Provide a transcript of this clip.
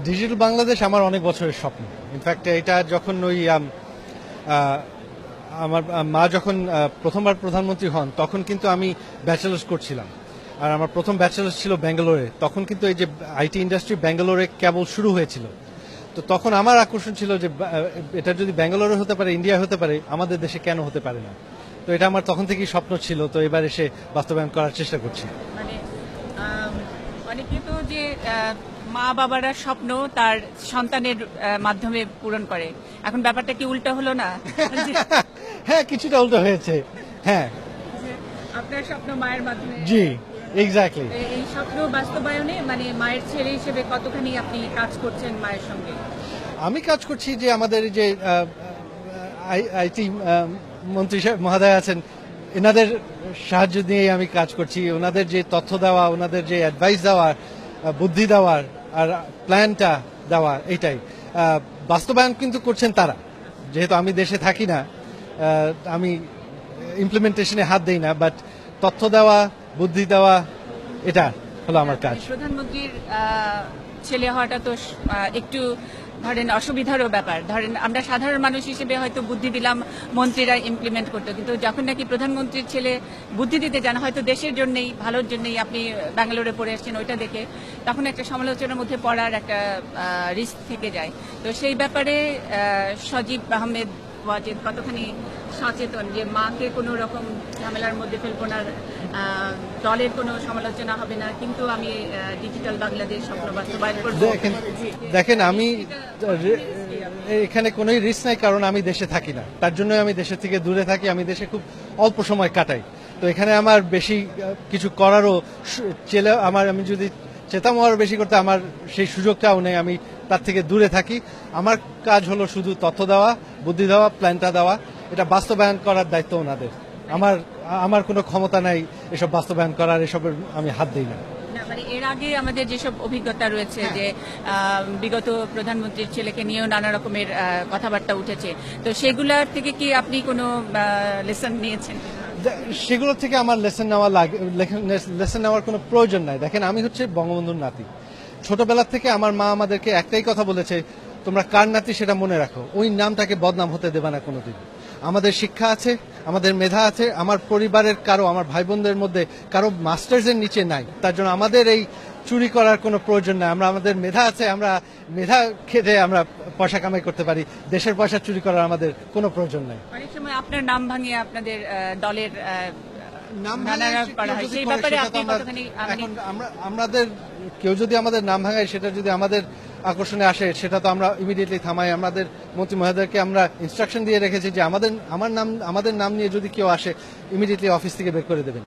Digital Bangladesh আমার অনেক বছরের স্বপ্ন। ইনফ্যাক্ট এটা যখন আমার মা যখন প্রথমবার প্রধানমন্ত্রী হন তখন কিন্তু আমি ব্যাচেলার্স করছিলাম, আর আমার প্রথম ব্যাচেলার্স ছিল ব্যাঙ্গালোরে। তখন কিন্তু এই যে আইটি ইন্ডাস্ট্রি ব্যাঙ্গালোরে কেবল শুরু হয়েছিল। তো তখন আমার আকর্ষণ ছিল যে এটা যদি ব্যাঙ্গালোরে হতে পারে, ইন্ডিয়া হতে পারে, আমাদের দেশে কেন হতে পারে না। তো এটা আমার তখন থেকেই স্বপ্ন ছিল, তো এবার এসে বাস্তবায়ন করার চেষ্টা করছি। মানে অনেকে তো যে মা বাবারা স্বপ্ন তার সন্তানের মাধ্যমে পূরণ করে, এখন ব্যাপারটা কি উল্টো হলো না? হ্যাঁ, কিছুটা উল্টো হয়েছে। হ্যাঁ, আপনার স্বপ্ন মায়ের মাধ্যমে, জি, এক্স্যাক্টলি। এই স্বপ্ন বাস্তবায়নে মানে মায়ের ছেলে হিসেবে কতখানি আপনি কাজ করছেন মায়ের সঙ্গে? আমি কাজ করছি যে আমাদের যে আইটি মন্ত্রী মহোদয় আছেন, এনাদের সাহায্য নিয়ে আমি কাজ করছি। ওনাদের যে তথ্য দেওয়া, ওনাদের যে অ্যাডভাইস দেওয়া, বুদ্ধি দেওয়ার আর প্ল্যানটা দেওয়া, এইটাই বাস্তবায়ন কিন্তু করছেন তারা। যেহেতু আমি দেশে থাকি না, আমি ইমপ্লিমেন্টেশনে হাত দেই না, বাট তথ্য দেওয়া, বুদ্ধি দেওয়া, এটা হলো আমার কাজ। প্রধানমন্ত্রীর ছেলে হওয়াটা তো একটু ধরেন অসুবিধারও ব্যাপার। ধরেন আমরা সাধারণ মানুষ হিসেবে হয়তো বুদ্ধি দিলাম, মন্ত্রীরা ইমপ্লিমেন্ট করতো, কিন্তু যখন নাকি প্রধানমন্ত্রীর ছেলে বুদ্ধি দিতে যান, হয়তো দেশের জন্যই, ভালোর জন্যই, আপনি ব্যাঙ্গালোরে পড়ে আসছেন, ওইটা দেখে তখন একটা সমালোচনার মধ্যে পড়ার একটা রিস্ক থেকে যায়। তো সেই ব্যাপারে সজীব আহমেদ ওয়াজেদ কতখানি সচেতন যে মাকে কোনো রকম ঝামেলার মধ্যে ফেলবো না, দলের কোনো সমালোচনা হবে না, কিন্তু আমি ডিজিটাল বাংলাদেশ স্বপ্ন বাস্তবায়ন করবো? দেখেন, আমি এখানে কোনো রিস্ক নাই, কারণ আমি দেশে থাকি না। তার জন্য আমি দেশের থেকে দূরে থাকি। আমি দেশে খুব অল্প সময় কাটাই। তো এখানে আমার বেশি কিছু করারও আমি যদি চেতাম আরও বেশি করতে, আমার সেই সুযোগটাও নেই। আমি তার থেকে দূরে থাকি। আমার কাজ হলো শুধু তথ্য দেওয়া, বুদ্ধি দেওয়া, প্ল্যানটা দেওয়া। এটা বাস্তবায়ন করার দায়িত্ব ওনাদের। আমার কোনো ক্ষমতা নাই এসব বাস্তবায়ন করার, এসবের আমি হাত দিই না। মানে এর আগে আমাদের যেসব অভিজ্ঞতা রয়েছে যে বিগত প্রধানমন্ত্রীর ছেলেকে নিয়েও নানা রকমের কথাবার্তা উঠেছে, তো সেগুলার থেকে কি আপনি কোনো লেসন নিয়েছেন? সেগুলো থেকে আমার লেসন নেওয়ার কোনো প্রয়োজন নাই। দেখেন, আমি হচ্ছে বঙ্গবন্ধুর নাতি। ছোটবেলা থেকে আমার মা আমাদেরকে একটাই কথা বলেছে, তোমরা কার নাতি সেটা মনে রাখো, ওই নামটাকে বদনাম হতে দেবে না কোনোদিন। আমাদের শিক্ষা আছে, আমাদের মেধা আছে। আমার পরিবারের কারো, আমার ভাই বোনদের মধ্যে কারো মাস্টার্সের নিচে নাই। তার জন্য আমাদের এই চুরি করার কোনো প্রয়োজন নাই। আমাদের মেধা আছে, আমরা মেধা খেটে আমরা পয়সা কামাই করতে পারি। দেশের পয়সা চুরি করার আমাদের কোনো প্রয়োজন নাই। অনেক সময় আপনার নাম ভাঙিয়ে আপনাদের দলের আমাদের কেউ যদি আমাদের নাম ভাঙায়, সেটা যদি আমাদের আকর্ষণে আসে, সেটা তো আমরা ইমিডিয়েটলি থামাই। আমাদের মন্ত্রী মহোদয়কে আমরা ইনস্ট্রাকশন দিয়ে রেখেছি যে আমাদের নাম নিয়ে যদি কেউ আসে, ইমিডিয়েটলি অফিস থেকে বের করে দেবেন।